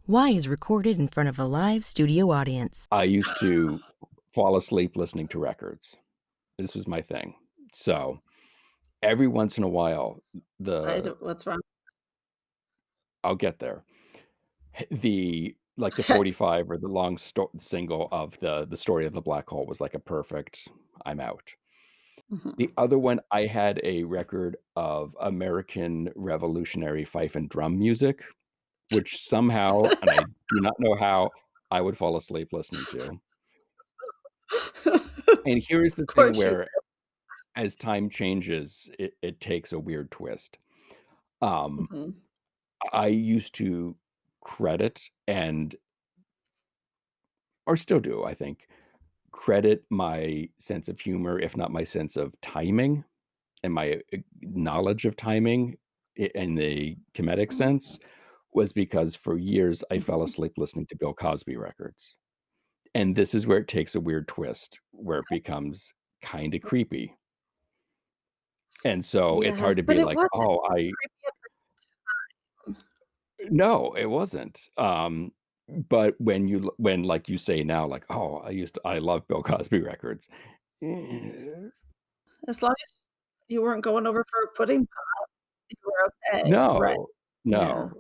Why is recorded in front of a live studio audience. I used to fall asleep listening to records. This was my thing. So every once in a while, What's wrong? I'll get there. The 45 or the long single of the story of the black hole was like a perfect I'm out. The other one, I had a record of American Revolutionary fife and drum music, which somehow, and I do not know how, I would fall asleep listening to. And here's the thing where, as time changes, it takes a weird twist. I used to credit or still do, I think, credit my sense of humor, if not my sense of timing and my knowledge of timing in the comedic sense, was because for years I fell asleep listening to Bill Cosby records. And this is where it takes a weird twist, where it becomes kind of creepy. And so it's hard to be like, oh, no, it wasn't. But when like you say now, like, oh, I love Bill Cosby records. As long as you weren't going over for a pudding pop, you were okay. Right. No.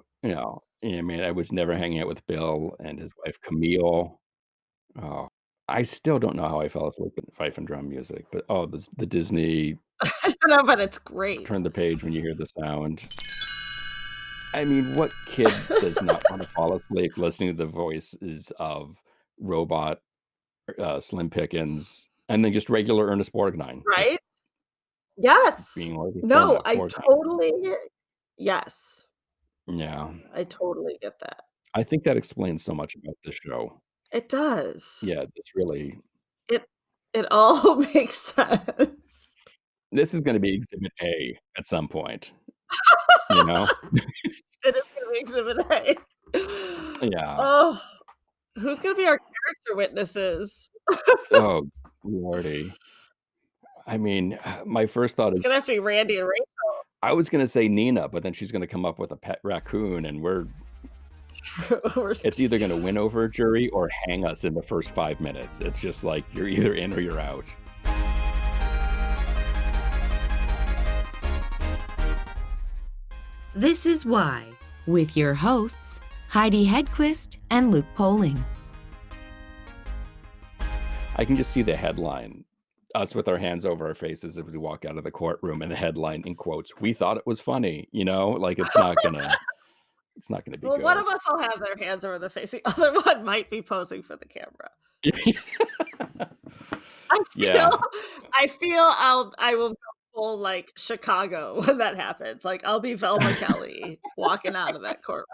I mean, I was never hanging out with Bill and his wife Camille. Oh, I still don't know how I fell asleep with fife and drum music, but the Disney. I don't know, but it's great. Turn the page when you hear the sound. I mean, what kid does not want to fall asleep listening to the voices of Robot, Slim Pickens, and then just regular Ernest Borgnine? Right? Yes. No, I totally. Yes. Yeah. I totally get that. I think that explains so much about the show. It does. Yeah, it's really. It all makes sense. This is going to be Exhibit A at some point. You know? It is going to be Exhibit A. Yeah. Oh, who's going to be our character witnesses? Oh, Lordy. I mean, my first thought is it's going to have to be Randy and Rachel. I was going to say Nina, but then she's going to come up with a pet raccoon, and it's either going to win over a jury or hang us in the first 5 minutes. It's just like you're either in or you're out. This is Why, with your hosts, Heidi Hedquist and Luke Poling. I can just see the headline, us with our hands over our faces as we walk out of the courtroom, and the headline in quotes, "We thought it was funny," like it's not gonna be good. One of us will have their hands over the face. The other one might be posing for the camera. I feel I will go full like Chicago when that happens. Like I'll be Velma Kelly walking out of that courtroom.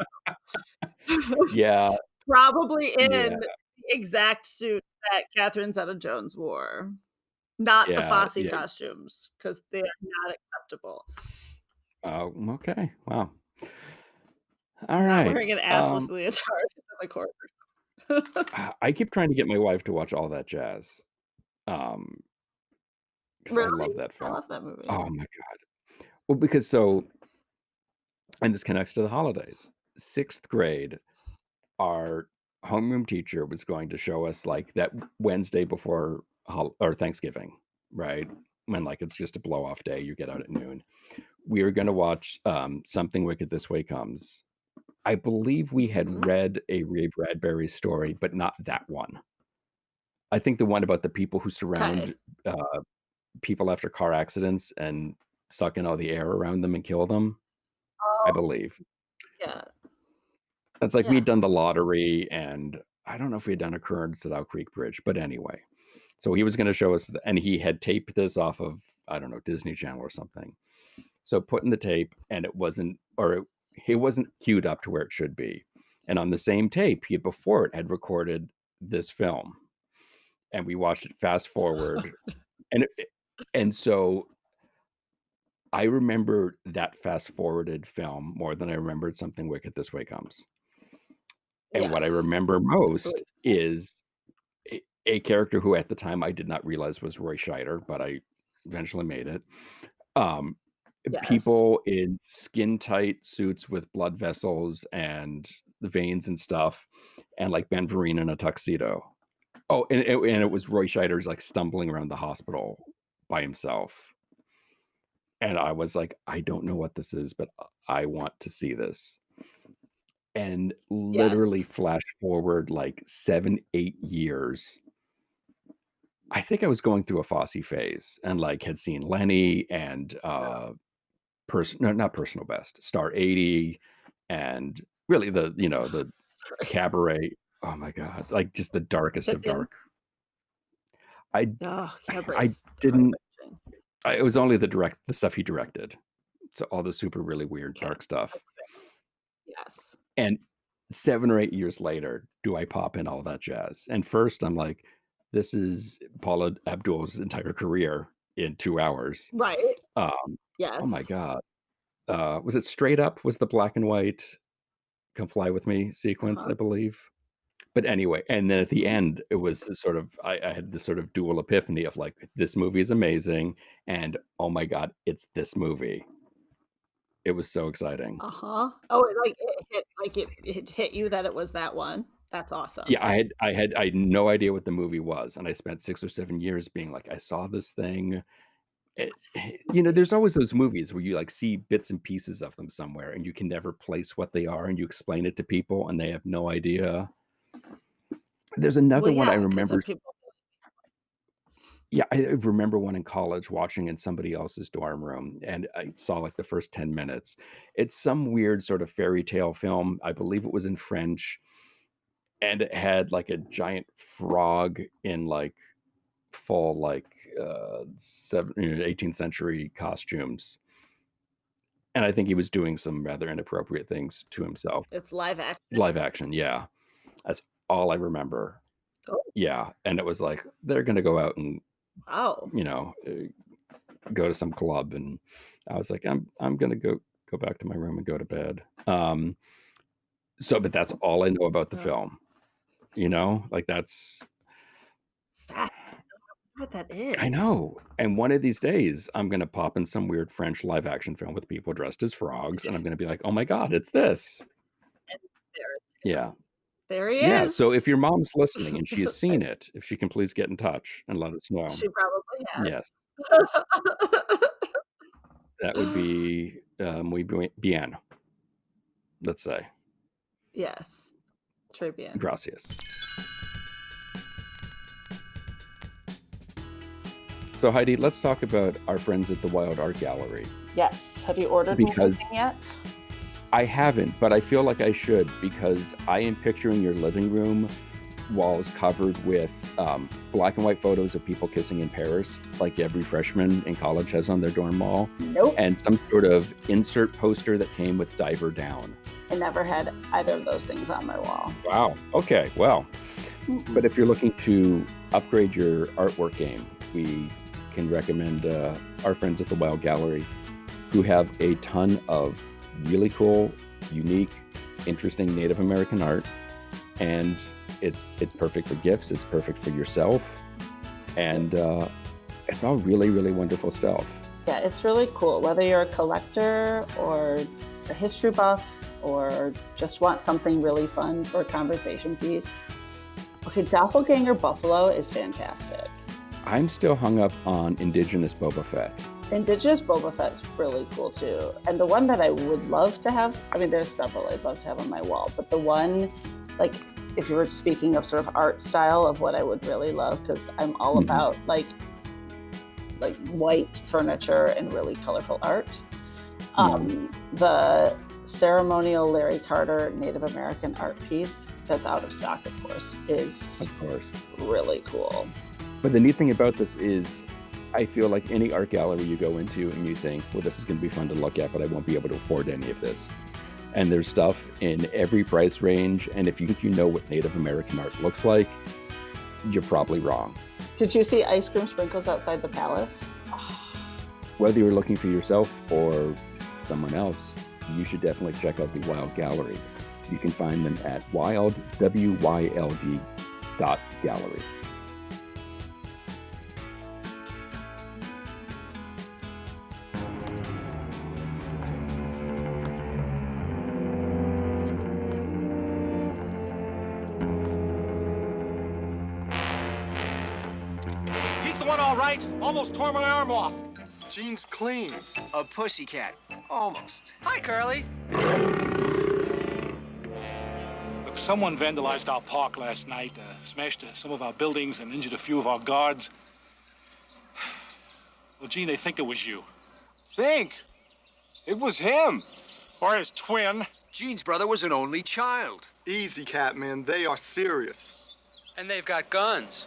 Yeah. Probably in the exact suit that Catherine Zeta-Jones wore. Not the Fosse costumes, because they are not acceptable. Oh, okay. Wow. All right. Wearing an assless leotard in the courtroom. I keep trying to get my wife to watch All That Jazz. Really? I love that film. I love that movie. Oh my God. Well, because and this connects to the holidays. 6th grade, our homeroom teacher was going to show us like that Wednesday before or Thanksgiving, right? When like it's just a blow off day, you get out at noon. We were going to watch Something Wicked This Way Comes. I believe we had read a Ray Bradbury story, but not that one. I think the one about the people who surround people after car accidents and suck in all the air around them and kill them. I believe. Yeah. That's like we'd done The Lottery, and I don't know if we had done Occurrence at Owl Creek Bridge, but anyway. So he was going to show us, and he had taped this off of, I don't know, Disney Channel or something. So put in the tape, and it wasn't queued up to where it should be. And on the same tape, he before it had recorded this film, and we watched it fast forward, and so I remember that fast forwarded film more than I remembered Something Wicked This Way Comes. And what I remember most is a character who at the time I did not realize was Roy Scheider, but I eventually made it. People in skin tight suits with blood vessels and veins and stuff, and like Ben Vereen in a tuxedo. Oh, and it was Roy Scheider's like stumbling around the hospital by himself. And I was like, I don't know what this is, but I want to see this. And literally Yes. flash forward like 7, 8 years. I think I was going through a Fosse phase and like had seen Lenny and not Personal Best, Star 80, and really the Sorry. Cabaret. Oh my God, like just the darkest of Pippin. dark. I Cabaret I is didn't. heart-wrenching. It was only the stuff he directed, so all the super really weird Okay, dark stuff. that's fair. Yes. And 7 or 8 years later, do I pop in all that jazz? And first, I'm like, this is Paula Abdul's entire career in 2 hours. Right. Oh my Yes. God. Was it Straight Up? Was the black and white Come Fly With Me sequence, I believe? But anyway, and then at the end, it was sort of, I had this sort of dual epiphany of like, this movie is amazing, and oh my God, it's this movie. It was so exciting. Oh, it hit you that it was that one? That's awesome. Yeah, I had no idea what the movie was, and I spent 6 or 7 years being like, I saw this thing. There's always those movies where you like see bits and pieces of them somewhere, and you can never place what they are, and you explain it to people, and they have no idea. There's another Well, one I yeah, 'cause remember. then people Yeah, I remember one in college watching in somebody else's dorm room, and I saw like the first 10 minutes. It's some weird sort of fairy tale film. I believe it was in French, and it had like a giant frog in like full like 18th century costumes. And I think he was doing some rather inappropriate things to himself. it's live action. Live action, yeah. That's all I remember. Oh, Yeah, and it was like they're gonna go out and wow. Go to some club, and I was like, I'm gonna go back to my room and go to bed. But that's all I know about the film. Like that's That what that is. I know. And one of these days, I'm gonna pop in some weird French live action film with people dressed as frogs, and I'm gonna be like, oh my God, it's this. And there it's Yeah. there he Yeah. is. So if your mom's listening and she has seen it, if she can please get in touch and let us know. She probably has. Yes. That would be muy bien. Let's say. Yes. Très bien. Gracias. So Heidi, let's talk about our friends at the Wild Art Gallery. Yes. Have you ordered anything yet? I haven't, but I feel like I should, because I am picturing your living room walls covered with black and white photos of people kissing in Paris, like every freshman in college has on their dorm wall. Nope. And some sort of insert poster that came with Diver Down. I never had either of those things on my wall. Wow. Okay. Well, but if you're looking to upgrade your artwork game, we can recommend our friends at the Wild Gallery, who have a ton of really cool, unique, interesting Native American art. And it's perfect for gifts. It's perfect for yourself. And it's all really, really wonderful stuff. Yeah, it's really cool. Whether you're a collector or a history buff or just want something really fun for a conversation piece. Okay, Doppelganger Buffalo is fantastic. I'm still hung up on Indigenous Boba Fett. Indigenous Boba Fett's really cool too. And the one that I would love to have, I mean, there's several I'd love to have on my wall, but the one, like, if you were speaking of sort of art style of what I would really love, because I'm all about like white furniture and really colorful art. The ceremonial Larry Carter Native American art piece that's out of stock, of course, is really cool. But the neat thing about this is I feel like any art gallery you go into and you think, well, this is going to be fun to look at, but I won't be able to afford any of this. And there's stuff in every price range. And if you think you know what Native American art looks like, you're probably wrong. Did you see ice cream sprinkles outside the palace? Whether you're looking for yourself or someone else, you should definitely check out the Wild Gallery. You can find them at WYLD.gallery. the one all right. Almost tore my arm off. Jean's clean. A pussycat. Almost. Hi, Curly. Look, someone vandalized our park last night, smashed some of our buildings and injured a few of our guards. Well, Gene, they think it was you. Think? It was him. Or his twin. Gene's brother was an only child. Easy, Catman. They are serious. And they've got guns.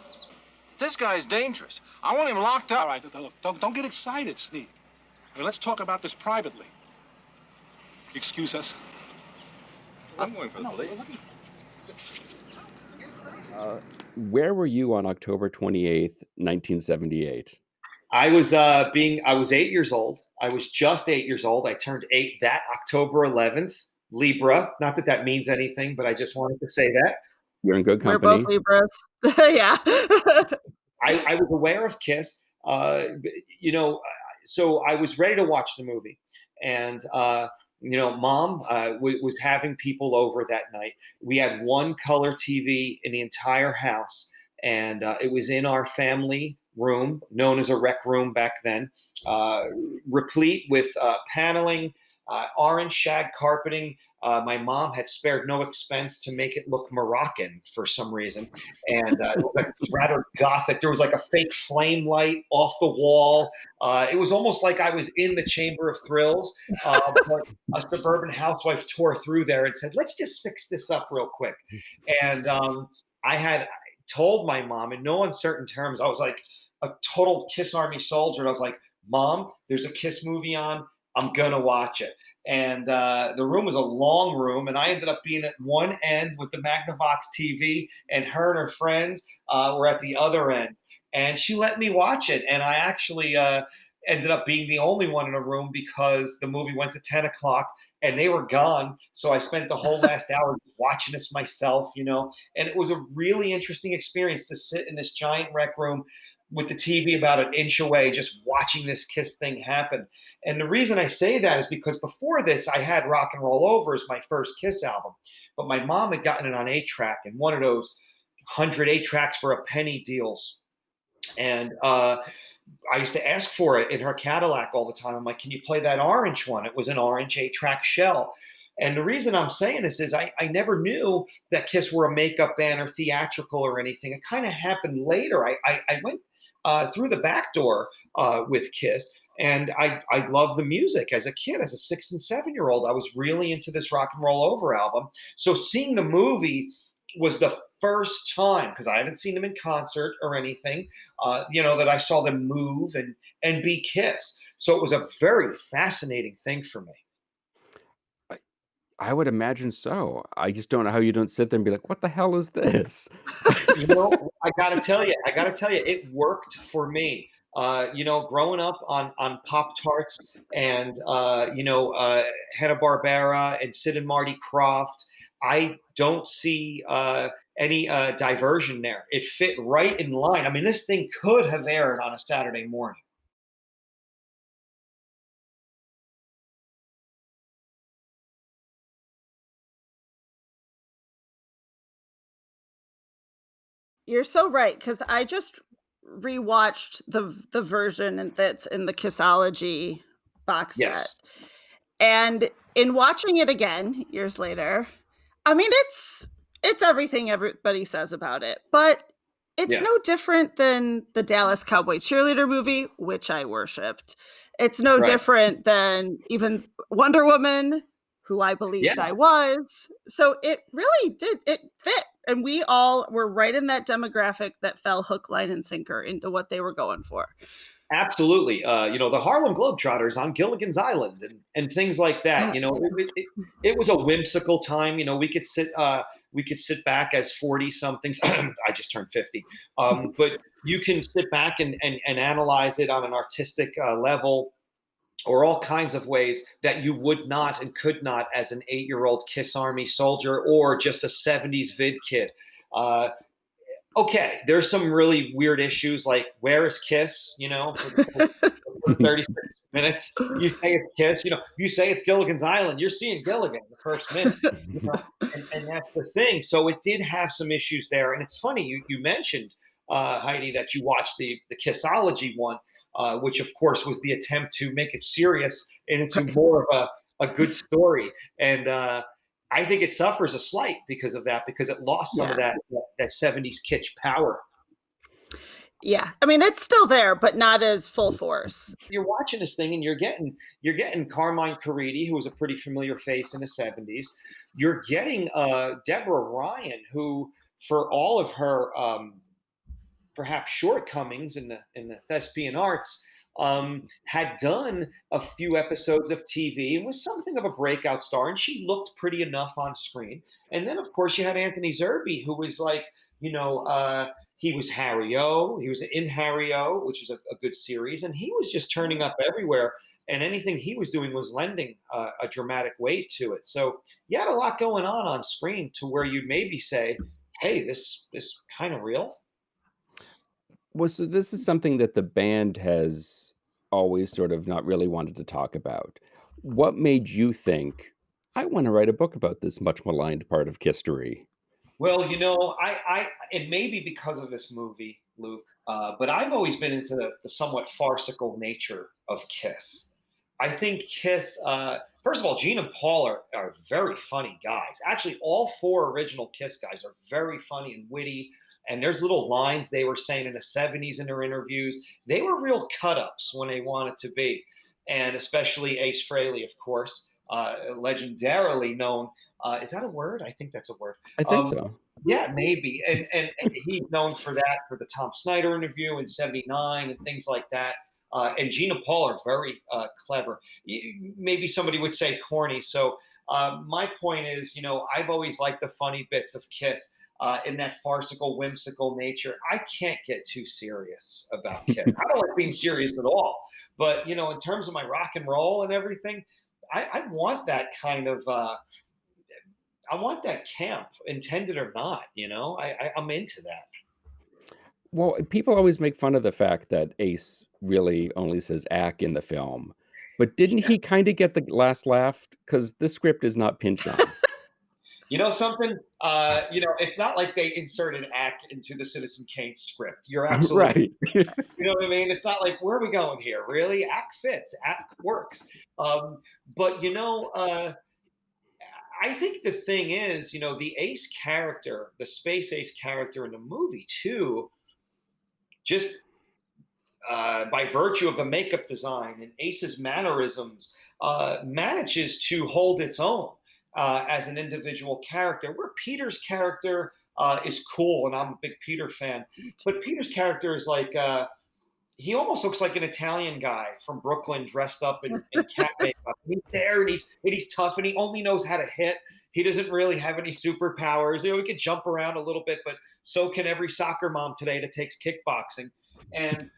This guy's dangerous. I want him locked up. All right, look, don't get excited, Sneak. I mean, let's talk about this privately. Excuse us. I'm going for the police. Where were you on October 28th, 1978? I was 8 years old. I was just 8 years old. I turned 8 that October 11th. Libra. Not that that means anything, but I just wanted to say that. You're in good company. We're both Libras. Yeah. I was aware of Kiss, so I was ready to watch the movie. And, Mom was having people over that night. We had one color TV in the entire house, and it was in our family room, known as a rec room back then, replete with paneling, orange shag carpeting. My mom had spared no expense to make it look Moroccan for some reason. And it was rather gothic. There was like a fake flame light off the wall. It was almost like I was in the Chamber of Thrills. But a suburban housewife tore through there and said, let's just fix this up real quick. And I had told my mom in no uncertain terms, I was like a total Kiss Army soldier. And I was like, Mom, there's a Kiss movie on. I'm going to watch it. And the room was a long room, and I ended up being at one end with the Magnavox TV, and her and her friends were at the other end. And she let me watch it, and I actually ended up being the only one in a room because the movie went to 10 o'clock, and they were gone. So I spent the whole last hour watching this myself, and it was a really interesting experience to sit in this giant rec room with the TV about an inch away, just watching this Kiss thing happen. And the reason I say that is because before this, I had Rock and Roll Over as my first Kiss album. But my mom had gotten it on 8-track, and one of those 100 8-tracks for a penny deals. And I used to ask for it in her Cadillac all the time. I'm like, can you play that orange one? It was an orange 8-track shell. And the reason I'm saying this is I never knew that Kiss were a makeup band or theatrical or anything. It kind of happened later. I went through the back door with Kiss, and I loved the music as a kid. As a 6 and 7-year-old, I was really into this Rock and Roll Over album. So seeing the movie was the first time, because I hadn't seen them in concert or anything, that I saw them move and be Kiss. So it was a very fascinating thing for me. I would imagine so. I just don't know how you don't sit there and be like, what the hell is this? I gotta tell you, it worked for me. Growing up on Pop-Tarts and Hanna-Barbera and Sid and Marty Krofft, I don't see any diversion there. It fit right in line. I mean, this thing could have aired on a Saturday morning. You're so right, because I just rewatched the version that's in the Kissology box set. Yes. And in watching it again years later, I mean, it's everything everybody says about it, but it's no different than the Dallas Cowboy Cheerleader movie, which I worshipped. It's no different than even Wonder Woman, who I believed I was. So it really it fit. And we all were right in that demographic that fell hook, line, and sinker into what they were going for. Absolutely. The Harlem Globetrotters on Gilligan's Island and things like that. It was a whimsical time. We could sit back as 40-somethings. I just turned 50. But you can sit back and analyze it on an artistic level, or all kinds of ways that you would not and could not as an 8-year-old Kiss Army soldier or just a 70s vid kid. Okay, there's some really weird issues like, where is Kiss, for 36 minutes. You say it's Kiss, you say it's Gilligan's Island, you're seeing Gilligan the first minute. And that's the thing. So it did have some issues there. And it's funny, you mentioned Heidi, that you watched the Kissology one, which of course was the attempt to make it serious and into more of a good story. And I think it suffers a slight because of that, because it lost some of that 70s kitsch power. Yeah, I mean, it's still there, but not as full force. You're watching this thing and you're getting Carmine Caridi, who was a pretty familiar face in the 70s. You're getting Deborah Ryan, who, for all of her perhaps shortcomings in the thespian arts, had done a few episodes of TV and was something of a breakout star, and she looked pretty enough on screen. And then, of course, you had Anthony Zerbe, who was like, he was Harry O. He was in Harry O, which is a good series, and he was just turning up everywhere. And anything he was doing was lending a dramatic weight to it. So you had a lot going on screen to where you'd maybe say, "Hey, this is kind of real." Well, so this is something that the band has always sort of not really wanted to talk about. What made you think, I want to write a book about this much maligned part of history? Well, I it may be because of this movie, Luke, but I've always been into the somewhat farcical nature of Kiss. I think Kiss, first of all, Gene and Paul are very funny guys. Actually, all four original Kiss guys are very funny and witty. And there's little lines they were saying in the 70s in their interviews. They were real cut-ups when they wanted to be. And especially Ace Frehley, of course, legendarily known. Is that a word? I think that's a word. I think so. Yeah, maybe. And he's known for that, for the Tom Snyder interview in 79 and things like that. And Gene and Paul are very clever. Maybe somebody would say corny. So my point is, I've always liked the funny bits of Kiss. In that farcical, whimsical nature. I can't get too serious about Kiss. I don't like being serious at all. But, in terms of my rock and roll and everything, I want that kind of, I want that camp, intended or not, I'm into that. Well, people always make fun of the fact that Ace really only says ack in the film. But didn't he kind of get the last laugh? Because the script is not pinched on. You know something? It's not like they inserted ack into the Citizen Kane script. You're absolutely right. You know what I mean? It's not like, where are we going here? Really? Ack fits. Ack works. But I think the thing is, the Ace character, the Space Ace character in the movie too, just by virtue of the makeup design and Ace's mannerisms, manages to hold its own. As an individual character, where Peter's character is cool, and I'm a big Peter fan, but Peter's character is like, he almost looks like an Italian guy from Brooklyn dressed up in cat makeup. He's there and he's tough and he only knows how to hit. He doesn't really have any superpowers. He can jump around a little bit, but so can every soccer mom today that takes kickboxing. And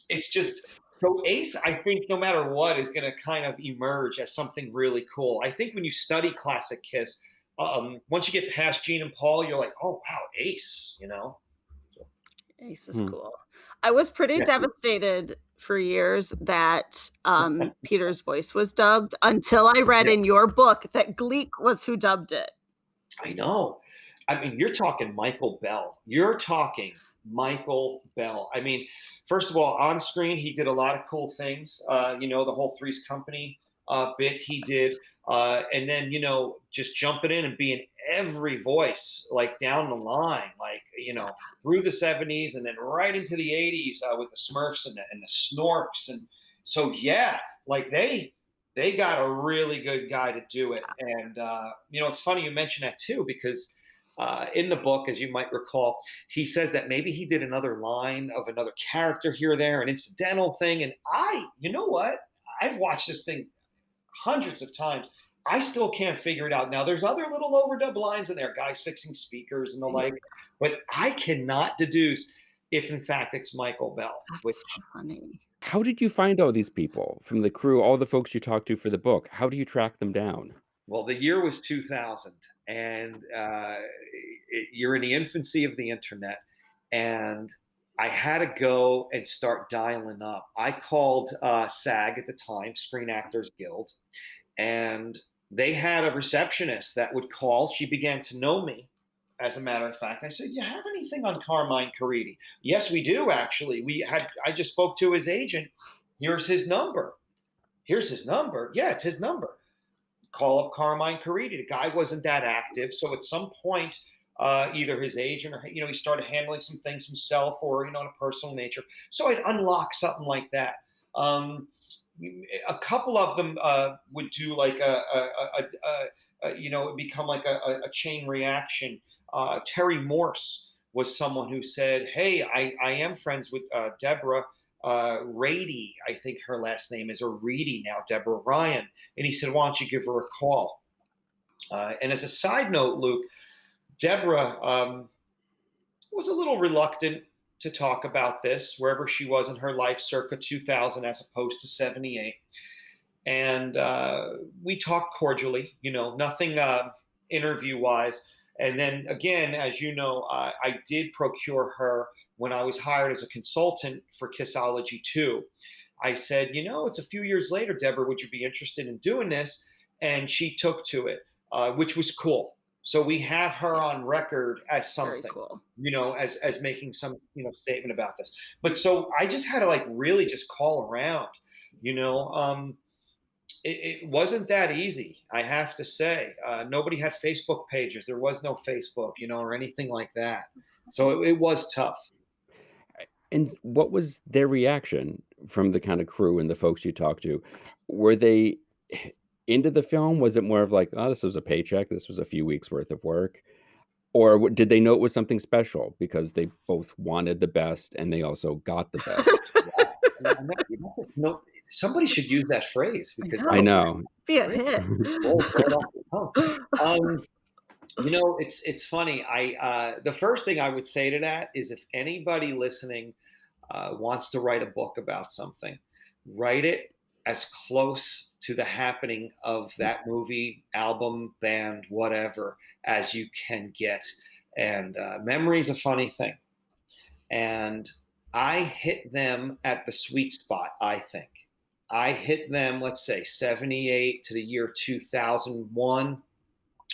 it's just, so Ace, I think no matter what, is going to kind of emerge as something really cool. I think when you study classic Kiss, once you get past Gene and Paul, you're like, oh, wow, Ace, Ace is cool. I was pretty devastated for years that Peter's voice was dubbed until I read in your book that Gleek was who dubbed it. I know. I mean, you're talking Michael Bell. I mean, first of all, on screen, he did a lot of cool things. The whole Three's Company bit he did. And then, just jumping in and being every voice, like down the line, like, through the 70s and then right into the 80s with the Smurfs and the Snorks. And so, yeah, like they got a really good guy to do it. And, it's funny you mention that too, because in the book, as you might recall, he says that maybe he did another line of another character here or there, an incidental thing. And you know what? I've watched this thing hundreds of times. I still can't figure it out. Now, there's other little overdub lines in there, guys fixing speakers and the like, but I cannot deduce if, in fact, it's Michael Bell. That's funny. How did you find all these people from the crew, all the folks you talked to for the book? How do you track them down? Well, the year was 2000, and you're in the infancy of the internet, and I had to go and start dialing up. I called SAG at the time, Screen Actors Guild, and they had a receptionist that would call. She began to know me, as a matter of fact. I said, you have anything on Carmine Caridi? Yes, we do, actually. I just spoke to his agent. Here's his number. Here's his number. Yeah, it's his number. Call up Carmine Caridi. The guy wasn't that active. So at some point, either his agent or, he started handling some things himself or, on a personal nature. So I'd unlock something like that. A couple of them would do like it become like a chain reaction. Terry Morse was someone who said, hey, I am friends with Deborah Rady, I think her last name is, or Reedy now, Deborah Ryan. And he said, why don't you give her a call? And as a side note, Luke, Deborah was a little reluctant to talk about this wherever she was in her life, circa 2000 as opposed to 78. And we talked cordially, nothing interview-wise. And then again, as you know, I did procure her when I was hired as a consultant for Kissology 2. I said, it's a few years later, Deborah, would you be interested in doing this? And she took to it, which was cool. So we have her on record as something, Very cool. as making some, statement about this. But so I just had to really just call around, it wasn't that easy, I have to say. Nobody had Facebook pages. There was no Facebook, or anything like that. So it was tough. And what was their reaction from the kind of crew and the folks you talked to? Were they into the film? Was it more of like, oh, this was a paycheck, this was a few weeks worth of work? Or did they know it was something special because they both wanted the best and they also got the best? No, somebody should use that phrase because I know. Be a hit. It's funny. The first thing I would say to that is, if anybody listening wants to write a book about something, write it as close to the happening of that movie, album, band, whatever, as you can get. And memory is a funny thing. And I hit them at the sweet spot, I think. I hit them, let's say, 78 to the year 2001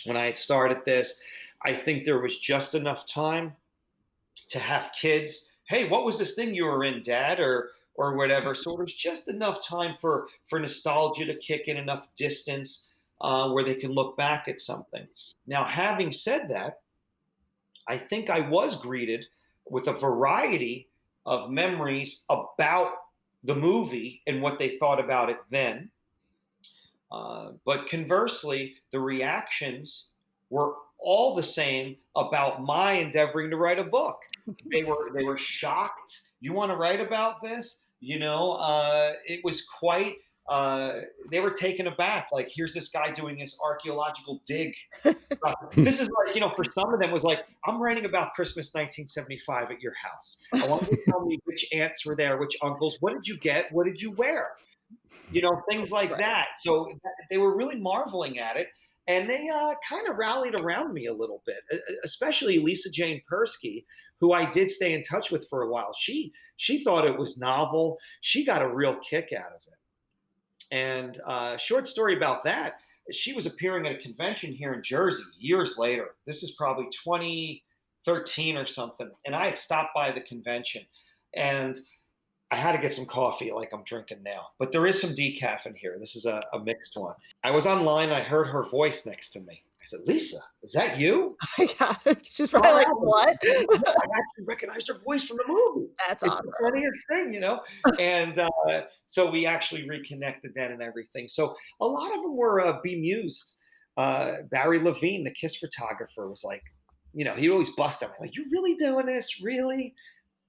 when I had started this. I think there was just enough time to have kids. Hey, what was this thing you were in, Dad? Or whatever. So there's just enough time for nostalgia to kick in, enough distance where they can look back at something. Now, having said that, I think I was greeted with a variety of memories about the movie and what they thought about it then. But conversely, the reactions were all the same about my endeavoring to write a book. They were shocked. You want to write about this? It was quite, they were taken aback. Like, here's this guy doing this archaeological dig. This is like, for some of them was like, I'm writing about Christmas 1975 at your house. I want you to tell me which aunts were there, which uncles, what did you get? What did you wear? Things like that. So they were really marveling at it. And they kind of rallied around me a little bit, especially Lisa Jane Persky, who I did stay in touch with for a while. She thought it was novel. She got a real kick out of it. And short story about that, she was appearing at a convention here in Jersey years later. This is probably 2013 or something. And I had stopped by the convention. And I had to get some coffee like I'm drinking now, but there is some decaf in here. This is a mixed one. I was online. I heard her voice next to me. I said, Lisa, is that you? Oh my God. She's probably like, what? I actually recognized her voice from the movie. That's it's awesome. The funniest thing, And so we actually reconnected then and everything. So a lot of them were bemused. Barry Levine, the Kiss photographer, was like, he always bust on me. Like, you really doing this? Really?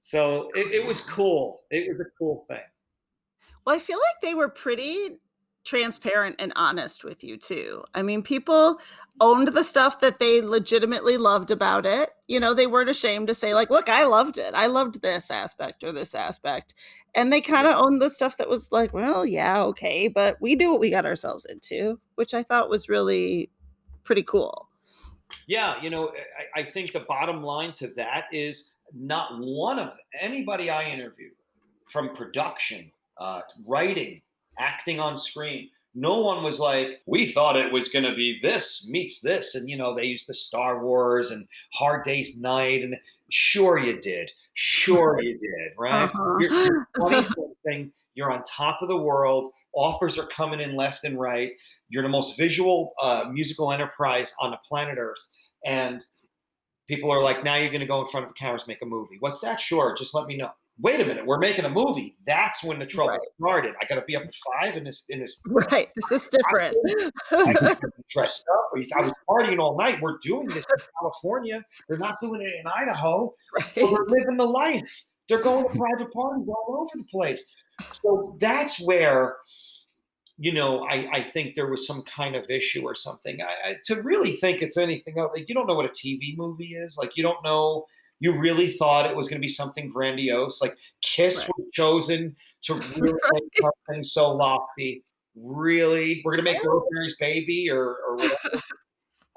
So it was cool. It was a cool thing. Well, I feel like they were pretty transparent and honest with you too. I mean, people owned the stuff that they legitimately loved about it. They weren't ashamed to say like, look, I loved it. I loved this aspect or this aspect. And they kind of owned the stuff that was like, well, yeah, okay, but we knew what we got ourselves into, which I thought was really pretty cool. Yeah. I think the bottom line to that is, not one of anybody I interviewed, from production, writing, acting on screen, No one was like, we thought it was going to be this meets this. And, they used the Star Wars and Hard Day's Night. And sure you did. Sure you did, right? You're 20-something. You're on top of the world. Offers are coming in left and right. You're the most visual musical enterprise on the planet Earth. And people are like, now you're going to go in front of the cameras, make a movie. What's that? Sure. Just let me know. Wait a minute, we're making a movie. That's when the trouble started. I got to be up at 5 in this. Right. This is different. I got to be dressed up. I was partying all night. We're doing this in California. They're not doing it in Idaho. Right. So they're living the life. They're going to private parties all over the place. So that's where, I think there was some kind of issue or something. To really think it's anything else, like you don't know what a TV movie is. Like you don't know. You really thought it was going to be something grandiose. Like Kiss was chosen to really make something so lofty. Really? We're going to make Rosemary's Baby or whatever?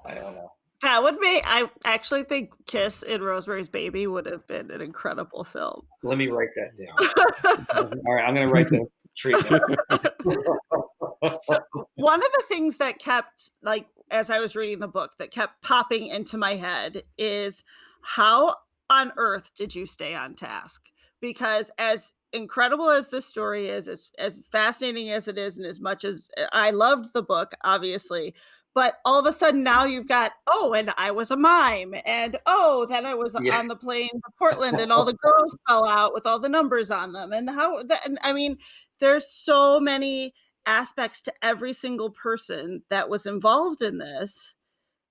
I don't know. That would be, I actually think Kiss and Rosemary's Baby would have been an incredible film. Let me write that down. All right, I'm going to write the treatment. So one of the things that kept, like, as I was reading the book, that kept popping into my head is how on earth did you stay on task? Because as incredible as this story is, as fascinating as it is, and as much as I loved the book, obviously, but all of a sudden now you've got, and I was a mime, and then I was on the plane to Portland, and all the girls fell out with all the numbers on them, and I mean, there's so many aspects to every single person that was involved in this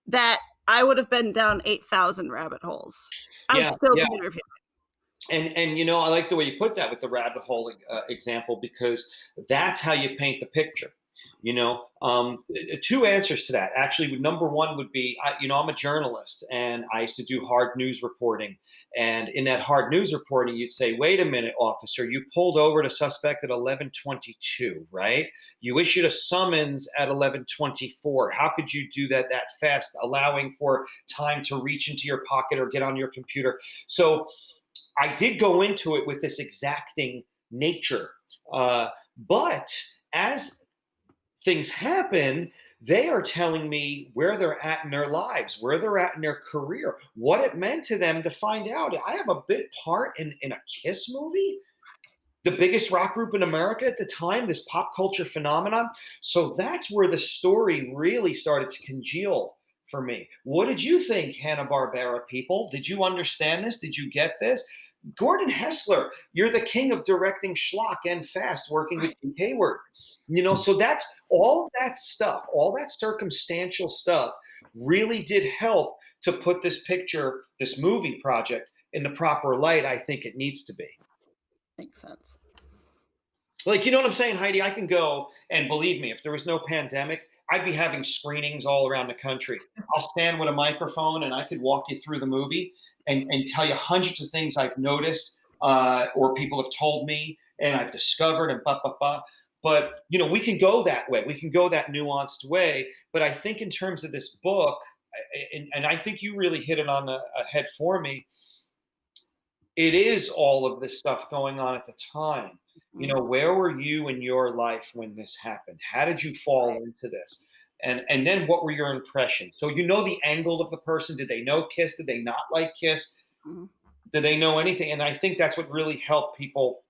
that I would have been down 8,000 rabbit holes. I would still be interviewing. And I like the way you put that with the rabbit hole example, because that's how you paint the picture. Two answers to that. Actually, number one would be, I'm a journalist and I used to do hard news reporting. And in that hard news reporting, you'd say, wait a minute, officer, you pulled over the suspect at 11:22, right? You issued a summons at 11:24. How could you do that fast, allowing for time to reach into your pocket or get on your computer? So I did go into it with this exacting nature. But as things happen, they are telling me where they're at in their lives, where they're at in their career, what it meant to them to find out. I have a bit part in a Kiss movie, the biggest rock group in America at the time, this pop culture phenomenon. So that's where the story really started to congeal for me. What did you think, Hanna-Barbera people? Did you understand this? Did you get this? Gordon Hessler, you're the king of directing schlock and fast, working with Pete Hayward. So that's all that stuff, all that circumstantial stuff really did help to put this picture, this movie project, in the proper light I think it needs to be. Makes sense. Like, you know what I'm saying, Heidi? I can go, and believe me, if there was no pandemic, I'd be having screenings all around the country. I'll stand with a microphone and I could walk you through the movie and tell you hundreds of things I've noticed or people have told me and I've discovered and blah, blah, blah. But, we can go that way. We can go that nuanced way. But I think in terms of this book, and I think you really hit it on the head for me, it is all of this stuff going on at the time. Where were you in your life when this happened? How did you fall into this? And then what were your impressions? So the angle of the person. Did they know Kiss? Did they not like Kiss? Mm-hmm. Did they know anything? And I think that's what really helped people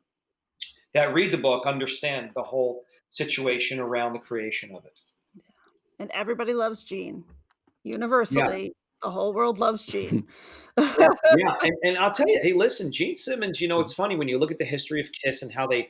that read the book understand the whole situation around the creation of it. Yeah. And everybody loves Gene. Universally, the whole world loves Gene. Yeah. And I'll tell you, hey, listen, Gene Simmons, it's funny when you look at the history of Kiss and how they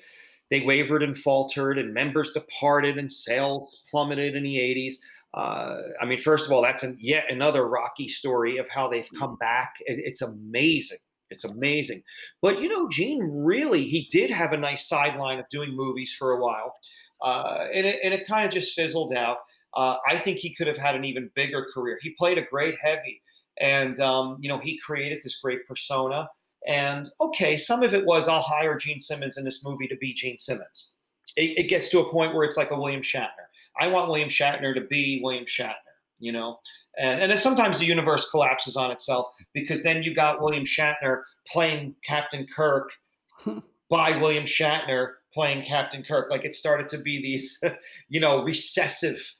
wavered and faltered and members departed and sales plummeted in the 80s. I mean, first of all, that's yet another rocky story of how they've come back. It's amazing. It's amazing. But, Gene really, he did have a nice sideline of doing movies for a while. And it kind of just fizzled out. I think he could have had an even bigger career. He played a great heavy. And, he created this great persona. And, okay, some of it was, I'll hire Gene Simmons in this movie to be Gene Simmons. It gets to a point where it's like a William Shatner. I want William Shatner to be William Shatner, And then sometimes the universe collapses on itself because then you got William Shatner playing Captain Kirk by William Shatner playing Captain Kirk. Like it started to be these, recessive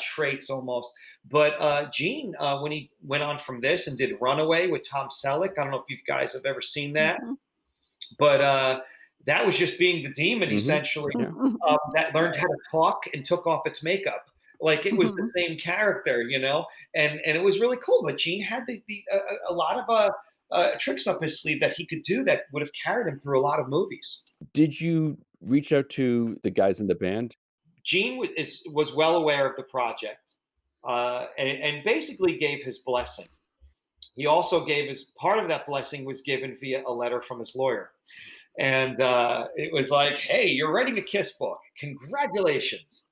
traits almost. But Gene, when he went on from this and did Runaway with Tom Selleck, I don't know if you guys have ever seen that, Mhm. but that was just being the demon essentially Yeah. that learned how to talk and took off its makeup. Like it was the same character, and it was really cool. But Gene had a lot of tricks up his sleeve that he could do that would have carried him through a lot of movies. Did you reach out to the guys in the band? Gene was well aware of the project and basically gave his blessing. He also gave his part of that blessing was given via a letter from his lawyer. And it was like, hey, you're writing a Kiss book. Congratulations.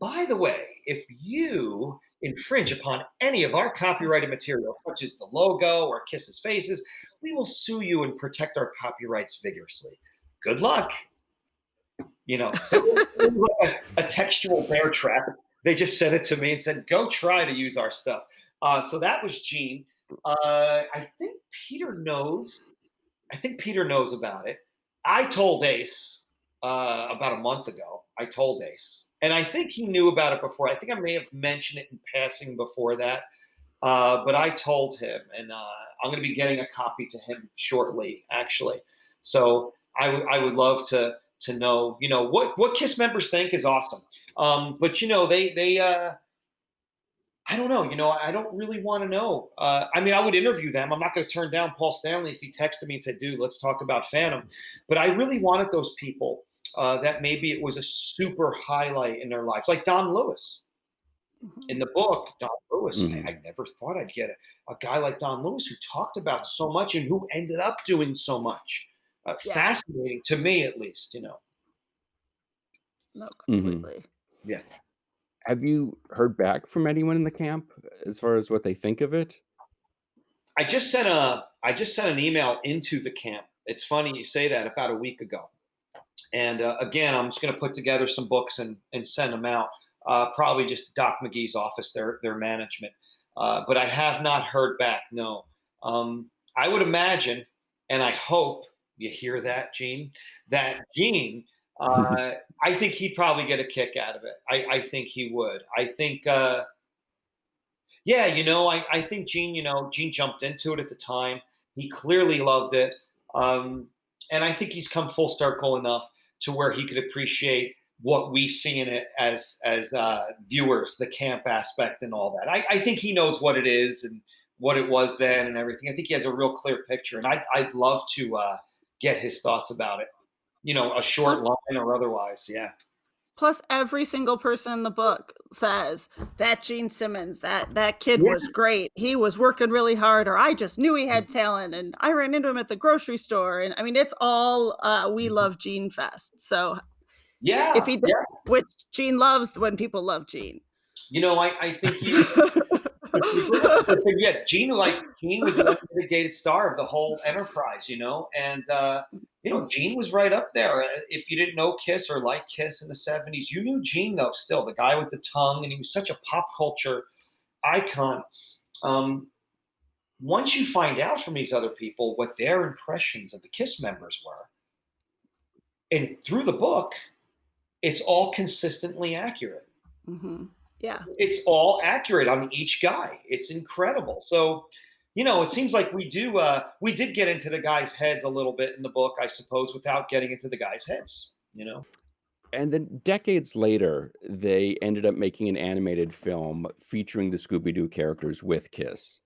By the way, if you infringe upon any of our copyrighted material, such as the logo or Kiss's faces, we will sue you and protect our copyrights vigorously. Good luck. So it was like a textual bear trap. They just sent it to me and said, go try to use our stuff. So that was Gene. I think Peter knows about it. I told Ace about a month ago. I told Ace. And I think he knew about it before. I think I may have mentioned it in passing before that. But I told him, and I'm going to be getting a copy to him shortly, actually. So I would love to know, what Kiss members think is awesome. But they I don't know. I don't really want to know. I would interview them. I'm not going to turn down Paul Stanley if he texted me and said, dude, let's talk about Phantom. But I really wanted those people that maybe it was a super highlight in their lives, like Don Lewis. In the book, Don Lewis, I never thought I'd get a guy like Don Lewis who talked about so much and who ended up doing so much. Fascinating to me, at least, No, completely. Yeah. Have you heard back from anyone in the camp as far as what they think of it? I just sent an email into the camp. It's funny you say that, about a week ago. And again, I'm just going to put together some books and send them out, probably just to Doc McGee's office, their management. But I have not heard back, no. I would imagine, and I hope you hear that, Gene, I think he'd probably get a kick out of it. I think he would. I think, I think Gene jumped into it at the time. He clearly loved it. And I think he's come full circle enough to where he could appreciate what we see in it as viewers, the camp aspect and all that. I think he knows what it is and what it was then and everything. I think he has a real clear picture. And I'd love to get his thoughts about it. A short line or otherwise, yeah. Plus, every single person in the book says that Gene Simmons, that kid was great. He was working really hard, or I just knew he had talent, and I ran into him at the grocery store. And I mean, it's all we love Gene Fest. So if he did, which Gene loves when people love Gene. I think he. Gene was the unmitigated star of the whole enterprise, and Gene was right up there. If you didn't know Kiss or like Kiss in the 70s, you knew Gene though. Still, the guy with the tongue, and he was such a pop culture icon. Once you find out from these other people what their impressions of the Kiss members were, and through the book, it's all consistently accurate. Mm-hmm. Yeah. It's all accurate on each guy. It's incredible. So, it seems like we did get into the guys' heads a little bit in the book, I suppose, without getting into the guys' heads, And then decades later, they ended up making an animated film featuring the Scooby-Doo characters with Kiss,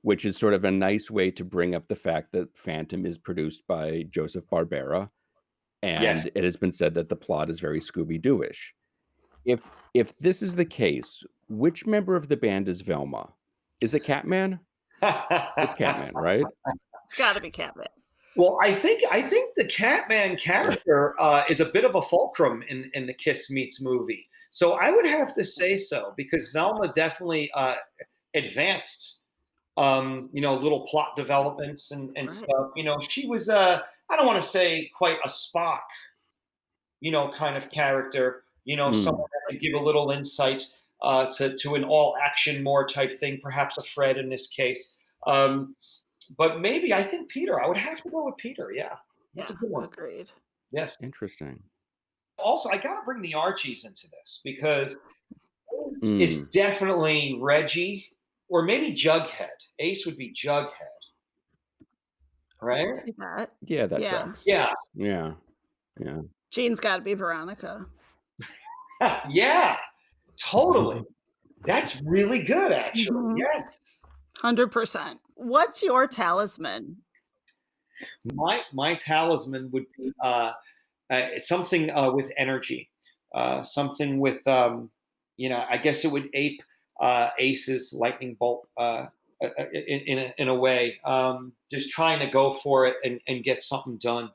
which is sort of a nice way to bring up the fact that Phantom is produced by Joseph Barbera. And it has been said that the plot is very Scooby-Doo-ish. If this is the case, which member of the band is Velma? Is it Catman? It's Catman, right? It's got to be Catman. Well, I think the Catman character is a bit of a fulcrum in the Kiss Meets movie. So I would have to say so, because Velma definitely advanced, little plot developments and stuff. She was, I don't want to say quite a Spock, kind of character. Someone that could give a little insight to an all action more type thing, perhaps a Fred in this case. But maybe I think Peter. I would have to go with Peter. Yeah. That's a good one. Agreed. Yes. Interesting. Also, I got to bring the Archies into this because Mm. it's definitely Reggie or maybe Jughead. Ace would be Jughead, I right? can see that. Yeah, that Yeah. tracks. Yeah. Yeah. Yeah. Jean's got to be Veronica. Yeah, totally. That's really good, actually. Mhm. Yes. 100%. What's your talisman? My talisman would be something with energy, something with I guess it would ape Ace's lightning bolt in a way, just trying to go for it and get something done.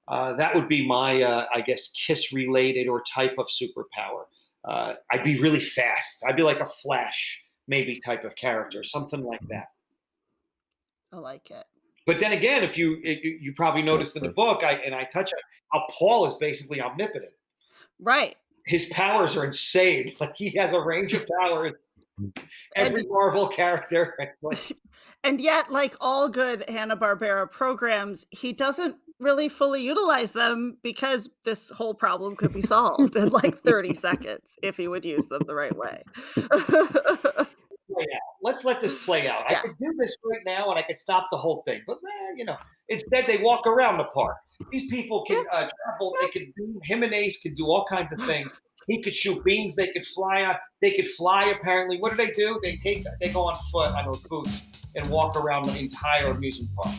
That would be my I guess kiss related or type of superpower. I'd be really fast. I'd be like a Flash maybe type of character, something like that. I like it. But then again, if you probably noticed in the book, I touch on how Paul is basically omnipotent. Right. His powers are insane. Like he has a range of powers. Every Marvel character. And yet, like all good Hanna-Barbera programs, he doesn't really fully utilize them because this whole problem could be solved in like 30 seconds if he would use them the right way. Let's let this play out. Yeah. I could do this right now and I could stop the whole thing. But instead they walk around the park. These people can travel. They could do, him and Ace could do all kinds of things. He could shoot beams. They could fly. They could fly. Apparently, what do? They go on foot on those boots and walk around the entire amusement park.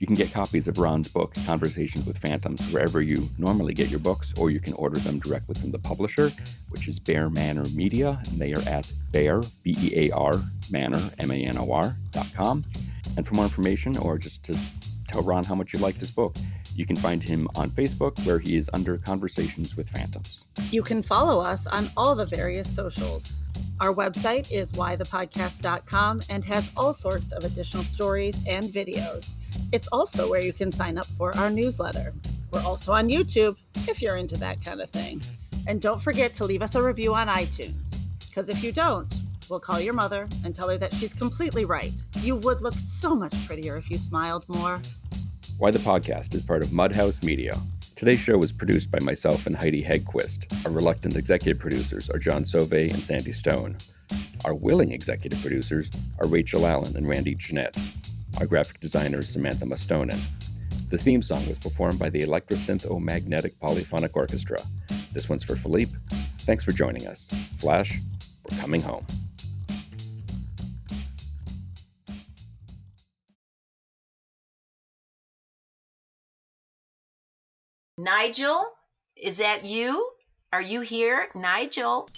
You can get copies of Ron's book, Conversations with Phantoms, wherever you normally get your books, or you can order them directly from the publisher, which is Bear Manor Media, and they are at Bear, B-E-A-R, Manor, M-A-N-O-R.com. And for more information, or just to tell Ron how much you liked his book, you can find him on Facebook, where he is under Conversations with Phantoms. You can follow us on all the various socials. Our website is whythepodcast.com and has all sorts of additional stories and videos. It's also where you can sign up for our newsletter. We're also on YouTube, if you're into that kind of thing. And don't forget to leave us a review on iTunes, because if you don't, we'll call your mother and tell her that she's completely right. You would look so much prettier if you smiled more. Why the Podcast is part of Mudhouse Media. Today's show was produced by myself and Heidi Hegquist. Our reluctant executive producers are John Sauvé and Sandy Stone. Our willing executive producers are Rachel Allen and Randy Jeanette. Our graphic designer is Samantha Mustonen. The theme song was performed by the Electrosynth-O-Magnetic Polyphonic Orchestra. This one's for Philippe. Thanks for joining us. Flash, we're coming home. Nigel, is that you? Are you here, Nigel?